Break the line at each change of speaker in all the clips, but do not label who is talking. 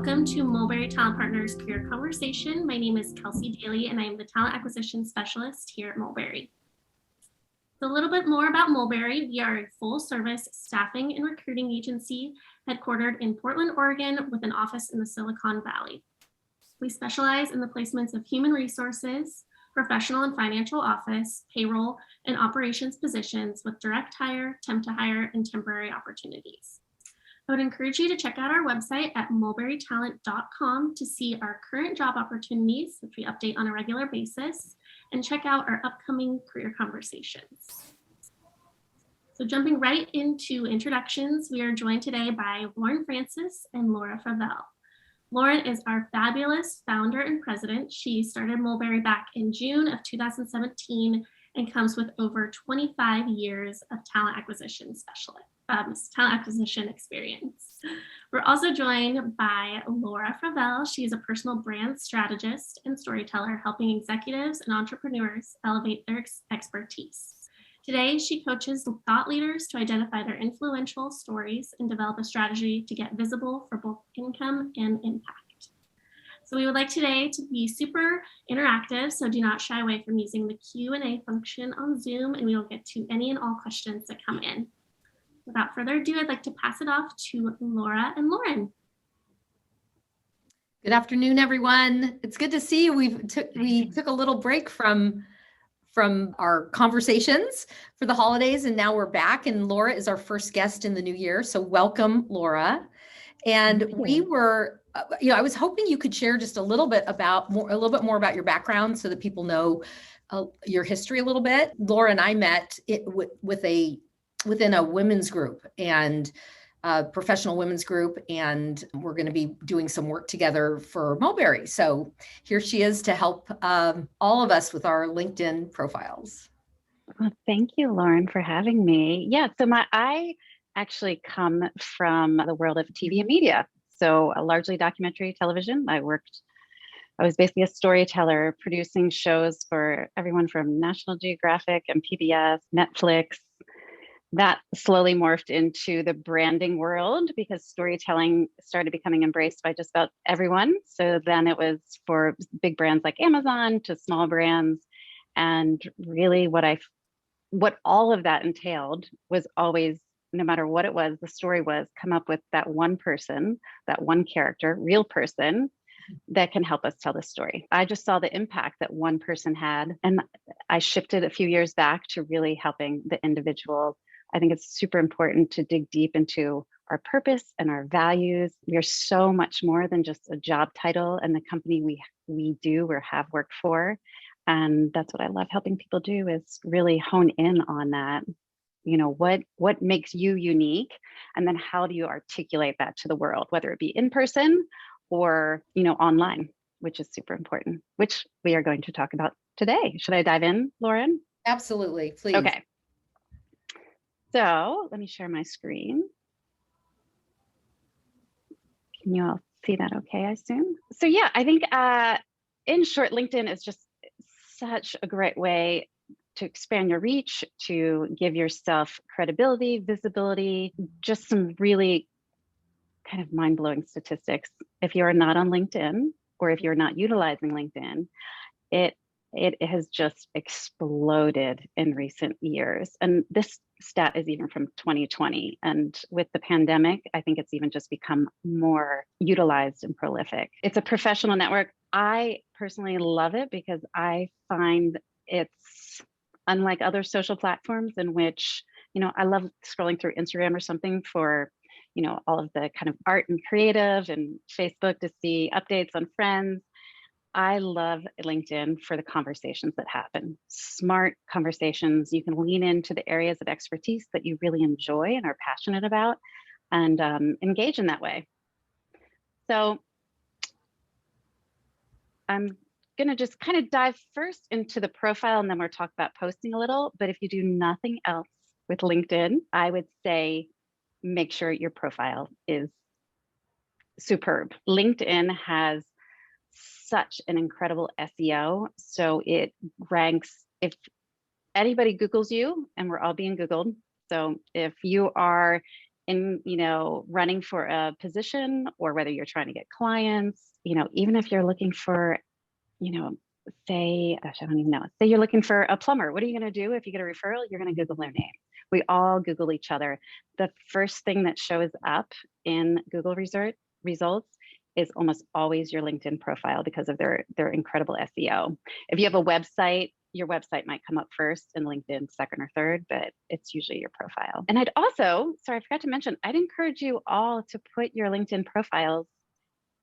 Welcome to Mulberry Talent Partners Career Conversation. My name is Kelsey Daly, and I am the Talent Acquisition Specialist here at Mulberry. So a little bit more about Mulberry. We are a full-service staffing and recruiting agency headquartered in Portland, Oregon, with an office in the Silicon Valley. We specialize in the placements of human resources, professional and financial office, payroll, and operations positions with direct hire, temp to hire, and temporary opportunities. I would encourage you to check out our website at mulberrytalent.com to see our current job opportunities, which we update on a regular basis, and check out our upcoming career conversations. So jumping right into introductions, we are joined today by Lauren Francis and Laura Favell. Lauren is our fabulous founder and president. She started Mulberry back in June of 2017 and comes with over 25 years of talent acquisition experience. We're also joined by Laura Favell. She is a personal brand strategist and storyteller, helping executives and entrepreneurs elevate their expertise. Today, she coaches thought leaders to identify their influential stories and develop a strategy to get visible for both income and impact. So we would like today to be super interactive, so do not shy away from using the Q&A function on Zoom, and we will get to any and all questions that come in. Without further ado, I'd like to pass it off to Laura and Lauren.
Good afternoon, everyone. It's good to see you. We took a little break from our conversations for the holidays, and now we're back, and Laura is our first guest in the new year. So welcome, Laura. And we were, I was hoping you could share just a little bit more about your background so that people know your history a little bit. Laura and I met within a women's group and a professional women's group, and we're going to be doing some work together for Mulberry. So here she is to help all of us with our LinkedIn profiles.
Well, thank you, Lauren, for having me. Yeah, so I actually come from the world of TV and media. So largely documentary television. I was basically a storyteller producing shows for everyone from National Geographic and PBS, Netflix. That slowly morphed into the branding world because storytelling started becoming embraced by just about everyone. So then it was for big brands like Amazon to small brands. And really what all of that entailed was always, no matter what it was, the story was come up with that one person, that one character, real person that can help us tell the story. I just saw the impact that one person had. And I shifted a few years back to really helping the individual. I think it's super important to dig deep into our purpose and our values. We are so much more than just a job title and the company we do or have worked for. And that's what I love helping people do, is really hone in on that. You know, what makes you unique? And then how do you articulate that to the world, whether it be in person or, online, which is super important, which we are going to talk about today. Should I dive in, Lauren?
Absolutely, please.
Okay. So let me share my screen. Can you all see that okay, I assume? So yeah, I think in short, LinkedIn is just such a great way to expand your reach, to give yourself credibility, visibility, just some really kind of mind-blowing statistics. If you are not on LinkedIn, or if you're not utilizing LinkedIn, it has just exploded in recent years. And this stat is even from 2020. And with the pandemic, I think it's even just become more utilized and prolific. It's a professional network. I personally love it because I find it's unlike other social platforms in which, I love scrolling through Instagram or something for, all of the kind of art and creative, and Facebook to see updates on friends. I love LinkedIn for the conversations that happen. Smart conversations. You can lean into the areas of expertise that you really enjoy and are passionate about, and engage in that way. So I'm going to just kind of dive first into the profile, and then we'll talk about posting a little. But if you do nothing else with LinkedIn, I would say make sure your profile is superb. LinkedIn has such an incredible SEO. So it ranks, if anybody Googles you, and we're all being Googled. So if you are in, running for a position, or whether you're trying to get clients, even if you're looking for, say, gosh, I don't even know, say you're looking for a plumber. What are you going to do if you get a referral? You're going to Google their name. We all Google each other. The first thing that shows up in Google results is almost always your LinkedIn profile because of their incredible SEO. If you have a website, your website might come up first and LinkedIn second or third, but it's usually your profile. And I'd also, sorry, I forgot to mention, I'd encourage you all to put your LinkedIn profiles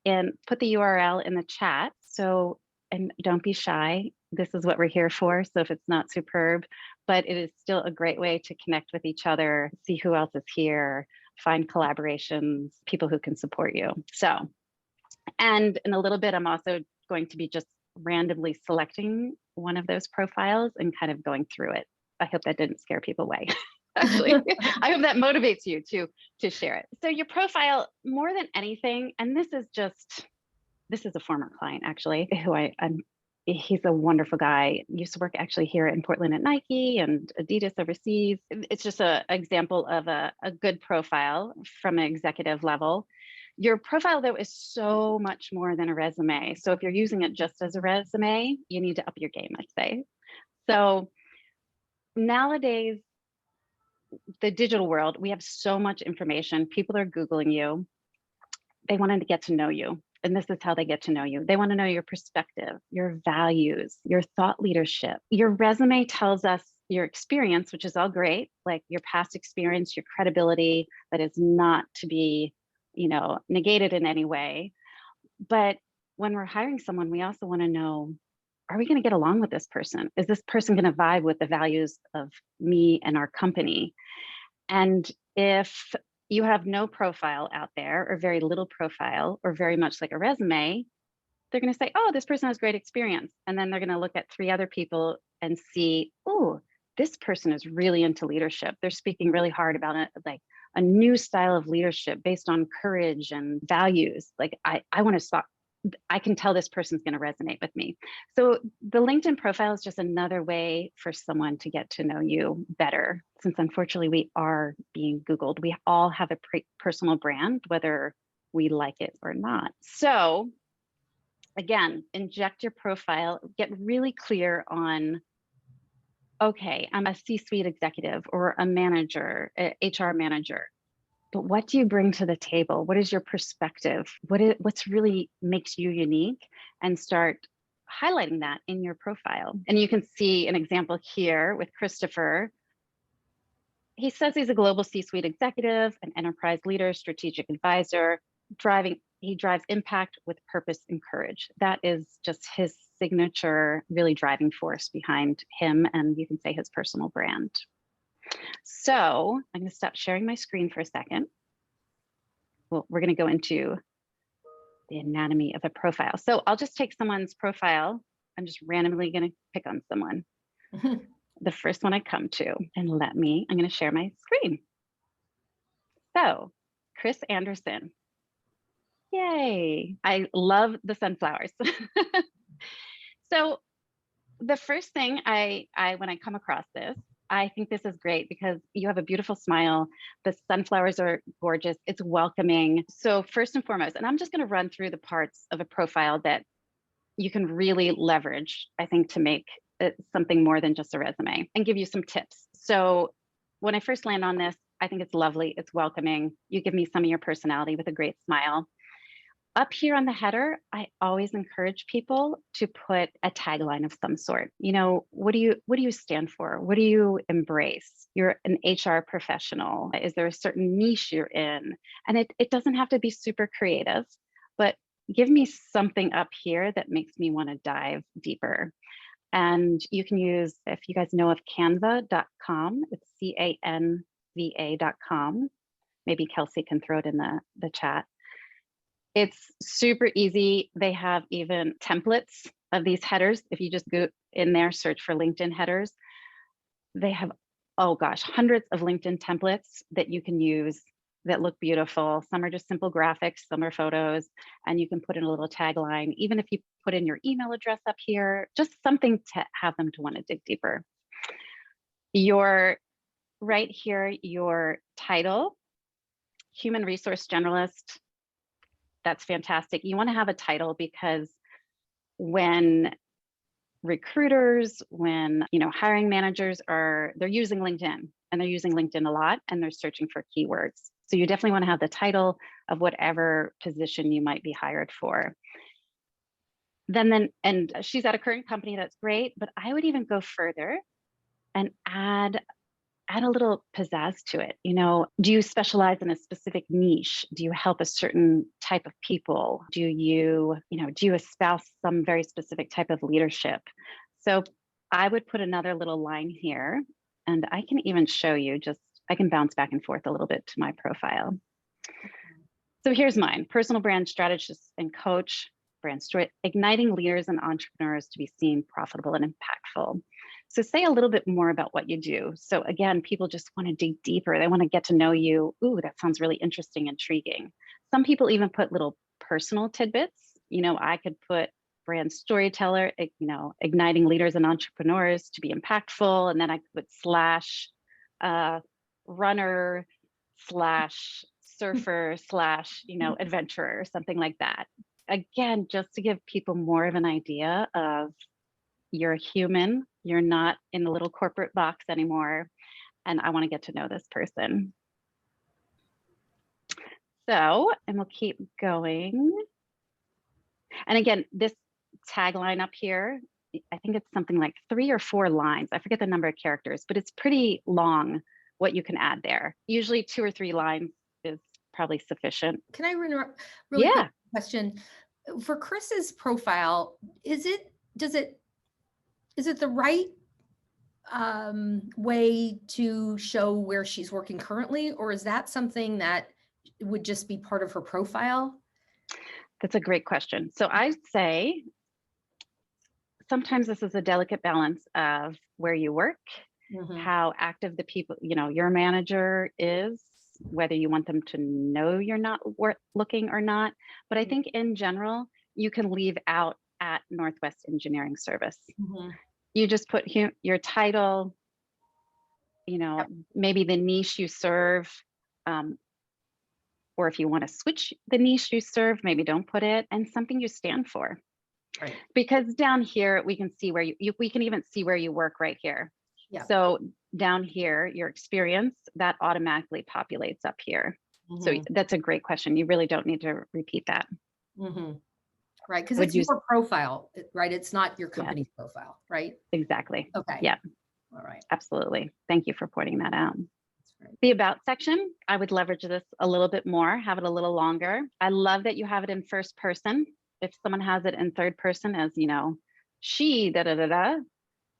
and put the URL in the chat. So, and don't be shy. This is what we're here for. So if it's not superb, but it is still a great way to connect with each other, see who else is here, find collaborations, people who can support you. So, and in a little bit, I'm also going to be just randomly selecting one of those profiles and kind of going through it. I hope that didn't scare people away. Actually, I hope that motivates you to share it. So your profile, more than anything, and this is a former client actually, who he's a wonderful guy. Used to work actually here in Portland at Nike and Adidas overseas. It's just an example of a good profile from an executive level. Your profile, though, is so much more than a resume. So if you're using it just as a resume, you need to up your game, I'd say. So nowadays, the digital world, we have so much information. People are Googling you. They wanted to get to know you. And this is how they get to know you. They want to know your perspective, your values, your thought leadership. Your resume tells us your experience, which is all great, like your past experience, your credibility, that is not to be, negated in any way. But when we're hiring someone, we also want to know, are we going to get along with this person? Is this person going to vibe with the values of me and our company? And if you have no profile out there, or very little profile, or very much like a resume, they're going to say, oh, this person has great experience. And then they're going to look at 3 other people and see, oh, this person is really into leadership. They're speaking really hard about it, like a new style of leadership based on courage and values. Like I want to stop. I can tell this person's going to resonate with me. So the LinkedIn profile is just another way for someone to get to know you better, since unfortunately we are being Googled. We all have a personal brand, whether we like it or not. So again, inject your profile, get really clear on, okay, I'm a C-suite executive or a manager, a HR manager. But what do you bring to the table? What is your perspective? What's really makes you unique? And start highlighting that in your profile. And you can see an example here with Christopher. He says he's a global C-suite executive, an enterprise leader, strategic advisor, he drives impact with purpose and courage. That is just his signature, really driving force behind him, and you can say his personal brand. So I'm going to stop sharing my screen for a second. Well, we're going to go into the anatomy of a profile. So I'll just take someone's profile. I'm just randomly going to pick on someone. The first one I come to, and I'm going to share my screen. So Chris Anderson. Yay. I love the sunflowers. So the first thing when I come across this, I think this is great because you have a beautiful smile. The sunflowers are gorgeous. It's welcoming. So first and foremost, and I'm just going to run through the parts of a profile that you can really leverage, I think, to make it something more than just a resume, and give you some tips. So when I first land on this, I think it's lovely. It's welcoming. You give me some of your personality with a great smile. Up here on the header, I always encourage people to put a tagline of some sort. What do you stand for? What do you embrace? You're an HR professional. Is there a certain niche you're in? And it doesn't have to be super creative, but give me something up here that makes me want to dive deeper. And you can use, if you guys know of canva.com, it's canva.com. Maybe Kelsey can throw it in the chat. It's super easy. They have even templates of these headers. If you just go in there, search for LinkedIn headers, they have, oh gosh, hundreds of LinkedIn templates that you can use that look beautiful. Some are just simple graphics, some are photos, and you can put in a little tagline. Even if you put in your email address up here, just something to have them to want to dig deeper. Right here, your title. human resource generalist, that's fantastic. You want to have a title because when recruiters, when hiring managers they're using LinkedIn, and they're using LinkedIn a lot, and they're searching for keywords. So you definitely want to have the title of whatever position you might be hired for. And she's at a current company, that's great, but I would even go further and add a little pizzazz to it. Do you specialize in a specific niche? Do you help a certain type of people? Do you espouse some very specific type of leadership? So I would put another little line here, and I can even show you, I can bounce back and forth a little bit to my profile. So here's mine: personal brand strategist and coach, brand story, igniting leaders and entrepreneurs to be seen, profitable, and impactful. So say a little bit more about what you do. So again, people just want to dig deeper. They want to get to know you. Ooh, that sounds really interesting, intriguing. Some people even put little personal tidbits. I could put brand storyteller, igniting leaders and entrepreneurs to be impactful. And then I could put runner / surfer / adventurer, something like that. Again, just to give people more of an idea of, you're a human, you're not in the little corporate box anymore, and I want to get to know this person. So, and we'll keep going. And again, this tagline up here, I think it's something like 3 or 4 lines. I forget the number of characters, but it's pretty long what you can add there. Usually 2 or 3 lines is probably sufficient.
Can I interrupt really
Yeah.
quick question? For Chris's profile, is it the right way to show where she's working currently, or is that something that would just be part of her profile?
That's a great question. So I'd say sometimes this is a delicate balance of where you work, how active the people, your manager is, whether you want them to know you're not looking or not. But I think in general, you can leave out at Northwest Engineering Service. You just put your title, maybe the niche you serve, or if you want to switch the niche you serve, maybe don't put it, and something you stand for.
Right.
Because down here, we can see where we can even see where you work right here.
Yeah.
So down here, your experience, that automatically populates up here. So that's a great question. You really don't need to repeat that.
Right, because it's your profile, right? It's not your company's profile, right?
Exactly.
Okay.
Yeah.
All right.
Absolutely. Thank you for pointing that out. The about section, I would leverage this a little bit more, have it a little longer. I love that you have it in first person. If someone has it in third person as, she,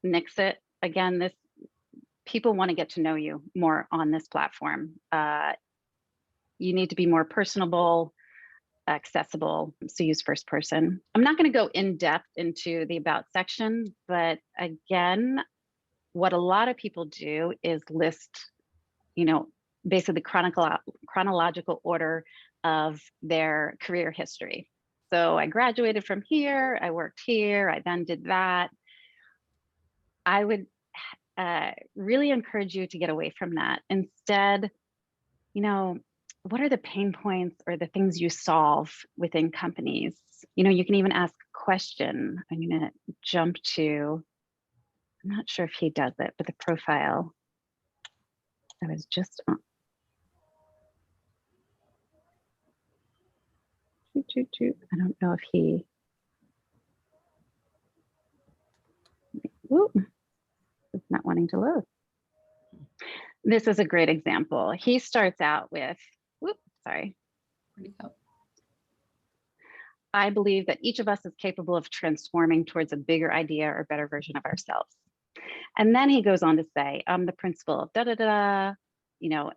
nix it. Again, people want to get to know you more on this platform. You need to be more personable, accessible, so use first person. I'm not going to go in depth into the about section, but again, what a lot of people do is list, basically chronological order of their career history. So I graduated from here, I worked here, I then did that. I would really encourage you to get away from that. Instead, what are the pain points or the things you solve within companies? You can even ask a question. I'm going to jump to, I'm not sure if he does it, but the profile. I was just on. I don't know if he. Whoop, it's not wanting to load. This is a great example. He starts out with, sorry.
Where'd he go?
I believe that each of us is capable of transforming towards a bigger idea or better version of ourselves. And then he goes on to say, I'm the principal of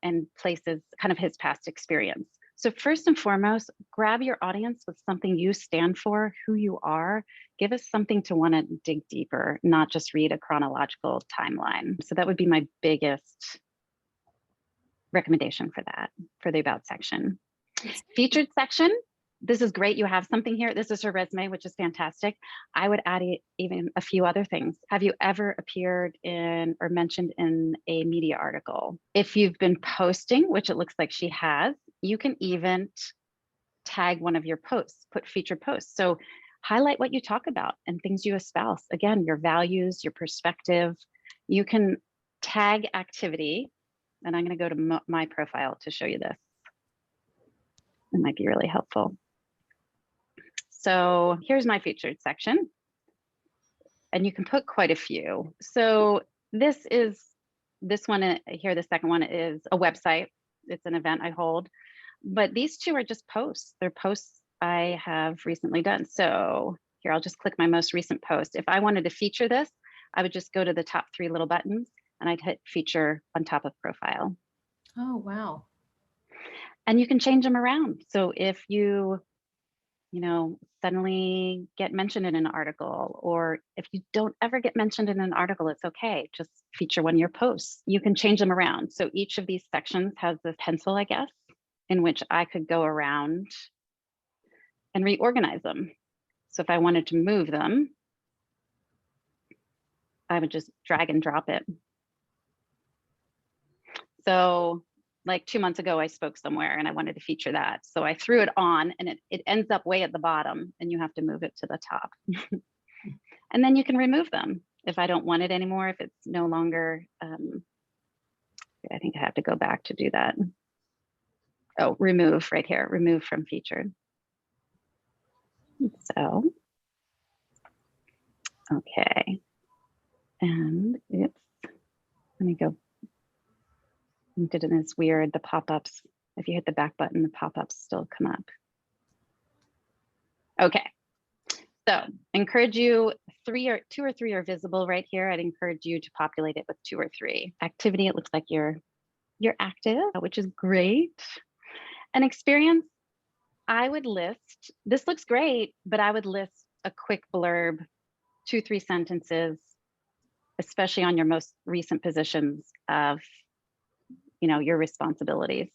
and places kind of his past experience. So first and foremost, grab your audience with something you stand for, who you are. Give us something to want to dig deeper, not just read a chronological timeline. So that would be my biggest recommendation for the about section. Featured section. This is great. You have something here. This is her resume, which is fantastic. I would add even a few other things. Have you ever appeared in or mentioned in a media article? If you've been posting, which it looks like she has, You can even tag one of your posts, put featured posts. So highlight what you talk about and things you espouse. Again, your values, your perspective. You can tag activity. And I'm going to go to my profile to show you this. It might be really helpful. So here's my featured section. And you can put quite a few. So this one here, the second one is a website. It's an event I hold. But these two are just posts. They're posts I have recently done. So here, I'll just click my most recent post. If I wanted to feature this, I would just go to the top 3 little buttons and I'd hit feature on top of profile.
Oh, wow.
And you can change them around. So if you suddenly get mentioned in an article, or if you don't ever get mentioned in an article, it's okay. Just feature one of your posts. You can change them around. So each of these sections has this pencil, I guess, in which I could go around and reorganize them. So if I wanted to move them, I would just drag and drop it. So like 2 months ago, I spoke somewhere and I wanted to feature that. So I threw it on and it ends up way at the bottom and you have to move it to the top. And then you can remove them if I don't want it anymore, if it's no longer, I think I have to go back to do that. Oh, remove right here, remove from featured. So, okay. And let me go. Did it is weird, the pop-ups. If you hit the back button, the pop-ups still come up. Okay, so encourage you, 2 or 3 are visible right here. I'd encourage you to populate it with 2 or 3. Activity, it looks like you're active, which is great. An experience, I would list, this looks great, but I would list a quick blurb, 2-3 sentences, especially on your most recent positions of your responsibilities.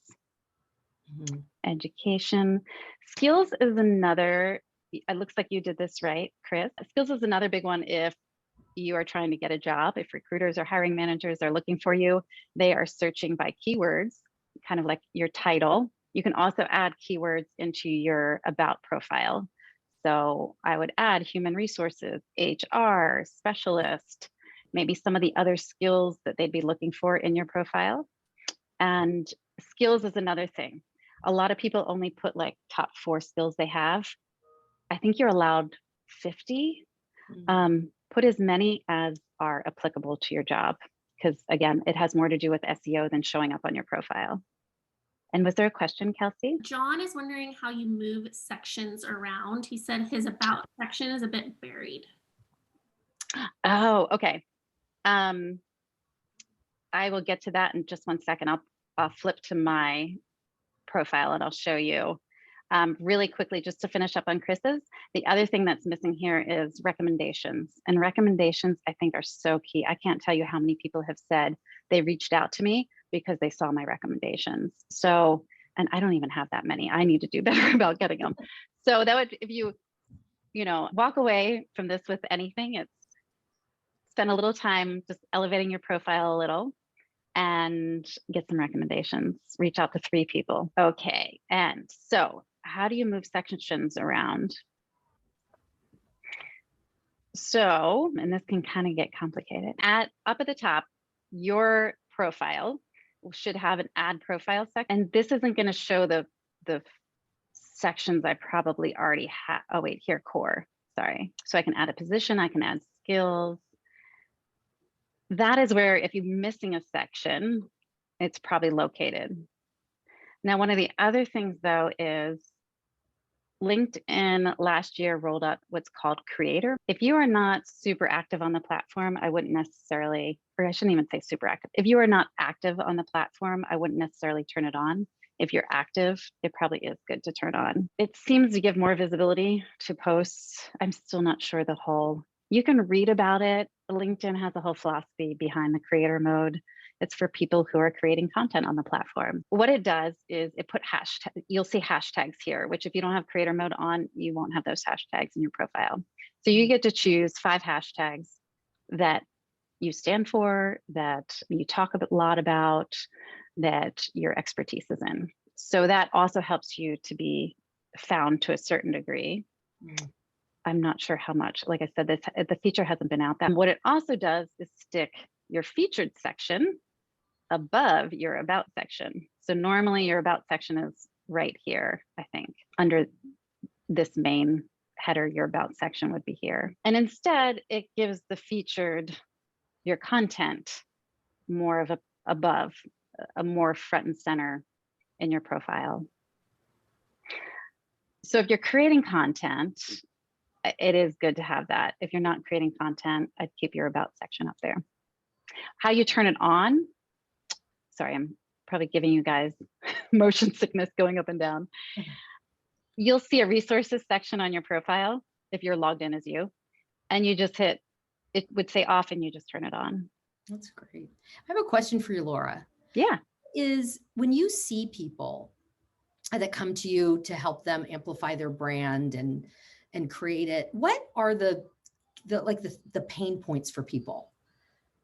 Mm-hmm. Education. Skills is another, it looks like you did this right, Chris. Skills is another big one if you are trying to get a job. If recruiters or hiring managers are looking for you, they are searching by keywords, kind of like your title. You can also add keywords into your about profile. So I would add human resources, HR, specialist, maybe some of the other skills that they'd be looking for in your profile. And skills is another thing. A lot of people only put like top 4 skills they have. I think you're allowed 50. Mm-hmm. Put as many as are applicable to your job, because again, it has more to do with SEO than showing up on your profile. And was there a question, Kelsey?
John is wondering how you move sections around. He said his about section is a bit buried.
Oh, okay. I will get to that in just 1 second. I'll flip to my profile and I'll show you really quickly, just to finish up on Chris's. The other thing that's missing here is recommendations. And recommendations, I think, are so key. I can't tell you how many people have said they reached out to me because they saw my recommendations. So, and I don't even have that many. I need to do better about getting them. So that would, if you walk away from this with anything, it's spend a little time just elevating your profile a little and get some recommendations. Reach out to 3 people. Okay, and so how do you move sections around? So, and this can kind of get complicated. Up at the top, your profile should have an add profile section. And this isn't going to show the sections I probably already have. Oh wait, here, core, sorry. So I can add a position, I can add skills. That is where if you're missing a section, it's probably located. Now, one of the other things though is LinkedIn last year rolled out what's called Creator. If you are not super active on the platform, I wouldn't necessarily, or I shouldn't even say super active. If you are not active on the platform, I wouldn't necessarily turn it on. If you're active, it probably is good to turn on. It seems to give more visibility to posts. I'm still not sure the whole, you can read about it. LinkedIn has a whole philosophy behind the creator mode. It's for people who are creating content on the platform. What it does is it put hashtags. You'll see hashtags here, which if you don't have creator mode on, you won't have those hashtags in your profile. So you get to choose 5 hashtags that you stand for, that you talk a lot about, that your expertise is in. So that also helps you to be found to a certain degree. I'm not sure how much. Like I said, the feature hasn't been out. That what it also does is stick your featured section above your about section. So normally your about section is right here, I think, under this main header. Your about section would be here. And instead, it gives the featured, your content, more of a above, a more front and center in your profile. So if you're creating content, it is good to have that. If you're not creating content, I'd keep your about section up there. How you turn it on. Sorry, I'm probably giving you guys motion sickness going up and down. You'll see a resources section on your profile if you're logged in as you, and you just hit, it would say off and you just turn it on.
That's great. I have a question for you, Laura.
Yeah.
Is when you see people that come to you to help them amplify their brand and create it, what are the pain points for people?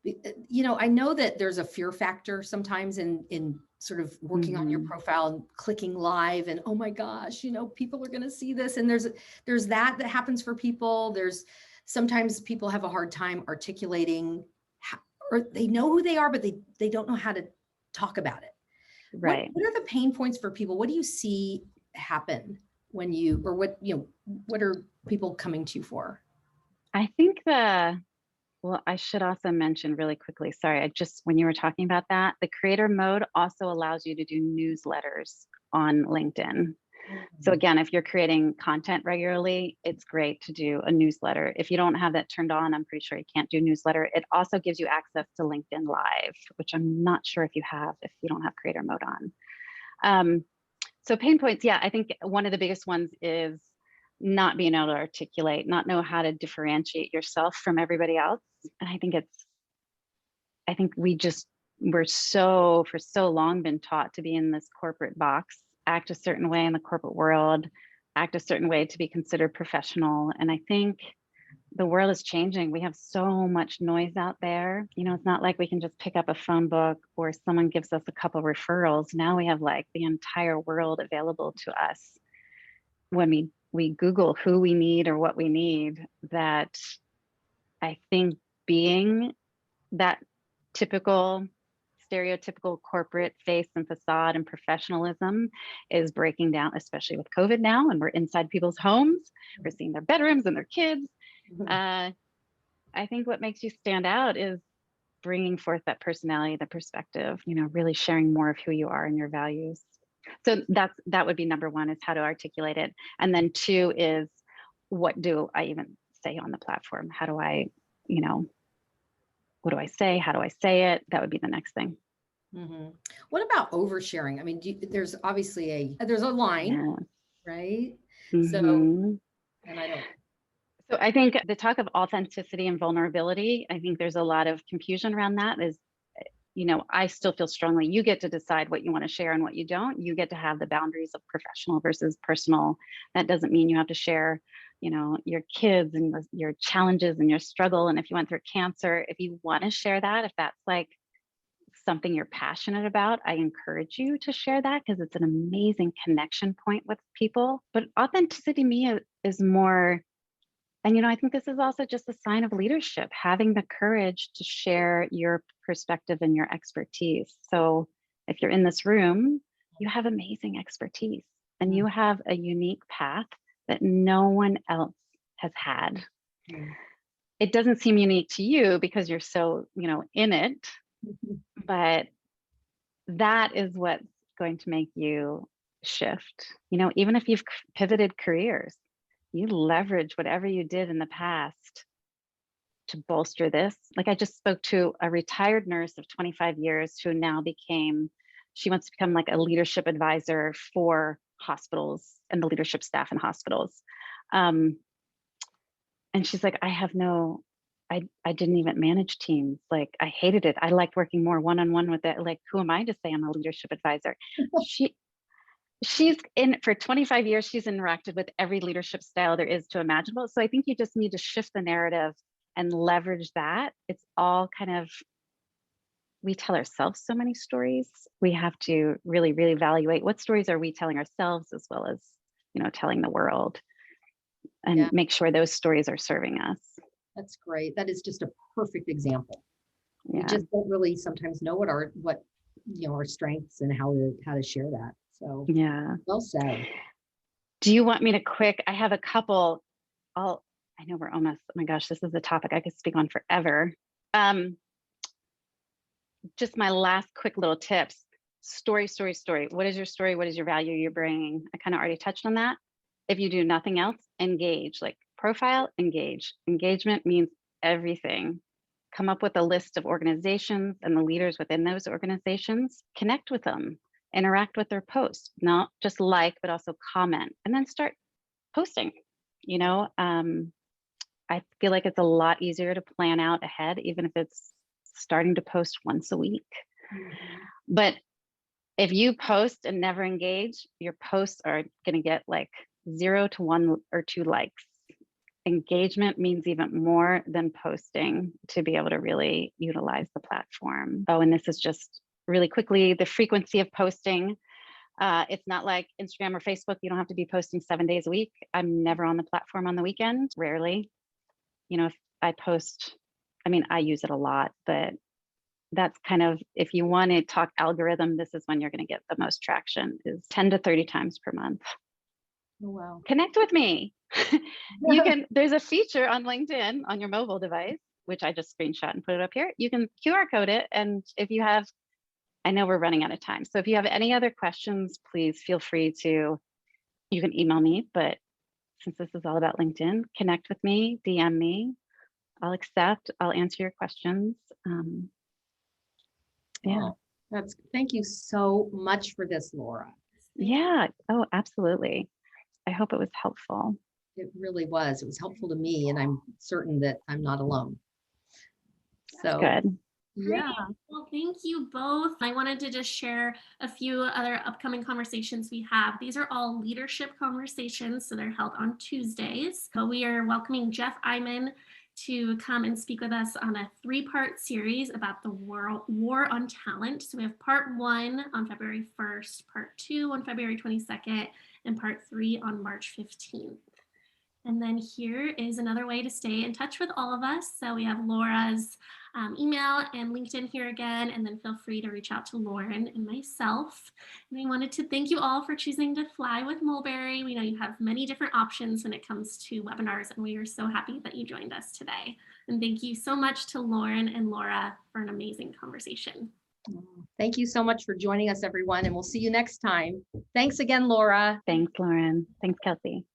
You know, I know that there's a fear factor sometimes in sort of working on your profile and clicking live and, oh my gosh, you know, people are going to see this. And there's that happens for people. There's sometimes people have a hard time articulating or they know who they are, but they don't know how to talk about it.
Right.
What are the pain points for people? What do you see happen when you, or what, you know, what are people coming to you for?
I think well, I should also mention really quickly, sorry, when you were talking about that, the creator mode also allows you to do newsletters on LinkedIn. So again, if you're creating content regularly, it's great to do a newsletter. If you don't have that turned on, I'm pretty sure you can't do newsletter. It also gives you access to LinkedIn Live, which I'm not sure if you don't have creator mode on. So pain points, yeah, I think one of the biggest ones is not being able to articulate, not know how to differentiate yourself from everybody else. And I think we're for so long been taught to be in this corporate box, act a certain way in the corporate world, act a certain way to be considered professional. And I think the world is changing. We have so much noise out there. You know, it's not like we can just pick up a phone book or someone gives us a couple referrals. Now we have like the entire world available to us. When we Google who we need or what we need, that I think being that stereotypical corporate face and facade and professionalism is breaking down, especially with COVID now, and we're inside people's homes, we're seeing their bedrooms and their kids. I think what makes you stand out is bringing forth that personality, the perspective, you know, really sharing more of who you are and your values. So that would be number one, is how to articulate it. And then two is, what do I even say on the platform? How do I, you know, what do I say? How do I say it? That would be the next thing.
What about oversharing? I mean, there's obviously there's a line, right? So, and
So I think the talk of authenticity and vulnerability, I think there's a lot of confusion around that. Is, you know, I still feel strongly you get to decide what you want to share and what you don't. You get to have the boundaries of professional versus personal. That doesn't mean you have to share, you know, your kids and your challenges and your struggle. And if you went through cancer, if you want to share that, if that's like something you're passionate about, I encourage you to share that, because it's an amazing connection point with people. But authenticity to me is more, and, you know, I think this is also just a sign of leadership, having the courage to share your perspective and your expertise. So if you're in this room, you have amazing expertise and you have a unique path that no one else has had. It doesn't seem unique to you because you're so, you know, in it, but that is what's going to make you shift. You know, even if you've pivoted careers, you leverage whatever you did in the past to bolster this. Like, I just spoke to a retired nurse of 25 years who now she wants to become like a leadership advisor for hospitals and the leadership staff in hospitals. And she's like, I didn't even manage teams. Like, I hated it. I liked working more one-on-one with it. Like, who am I to say I'm a leadership advisor? She's in for 25 years. She's interacted with every leadership style there is to imaginable. So I think you just need to shift the narrative and leverage that. It's all kind of we tell ourselves so many stories. We have to really, really evaluate what stories are we telling ourselves as well as, telling the world, and
Yeah.
make sure those stories are serving us.
That's great. That is just a perfect example. We
Yeah.
just don't really sometimes know what our strengths and how to share that. So
Yeah.
well said.
Do you want me to I have a couple. I know we're almost, oh my gosh, this is a topic I could speak on forever. Just my last quick little tips. Story. What is your story? What is your value you're bringing? I kind of already touched on that. If you do nothing else, engage, like profile, engage. Engagement means everything. Come up with a list of organizations and the leaders within those organizations, connect with them, interact with their posts, not just like, but also comment, and then start posting. I feel like it's a lot easier to plan out ahead, even if it's starting to post once a week. But if you post and never engage, your posts are going to get like 0 to 1 or 2 likes. Engagement means even more than posting to be able to really utilize the platform. Oh, and this is just really quickly, the frequency of posting. It's not like Instagram or Facebook. You don't have to be posting 7 days a week. I'm never on the platform on the weekend, rarely. If I post, I use it a lot, but that's kind of, if you want to talk algorithm, this is when you're going to get the most traction, is 10 to 30 times per month.
Oh, wow.
Connect with me. There's a feature on LinkedIn on your mobile device, which I just screenshot and put it up here. You can QR code it. And if you have, I know we're running out of time. So if you have any other questions, please feel free to, you can email me, but since this is all about LinkedIn, connect with me, DM me. I'll accept, I'll answer your questions. Yeah.
Oh, thank you so much for this, Laura.
Yeah. Oh, absolutely. I hope it was helpful.
It really was. It was helpful to me, and I'm certain that I'm not alone. So
Good.
yeah.
Well, thank you both. I wanted to just share a few other upcoming conversations we have. These are all leadership conversations, so they're held on Tuesdays. But we are welcoming Jeff Iman to come and speak with us on a 3-part series about the war on talent. So we have part 1 on February 1st, part 2 on February 22nd, and part 3 on March 15th. And then here is another way to stay in touch with all of us. So we have Laura's email and LinkedIn here again, and then feel free to reach out to Lauren and myself. And we wanted to thank you all for choosing to fly with Mulberry. We know you have many different options when it comes to webinars, and we are so happy that you joined us today. And thank you so much to Lauren and Laura for an amazing conversation.
Thank you so much for joining us, everyone, and we'll see you next time. Thanks again, Laura.
Thanks, Lauren. Thanks, Kelsey.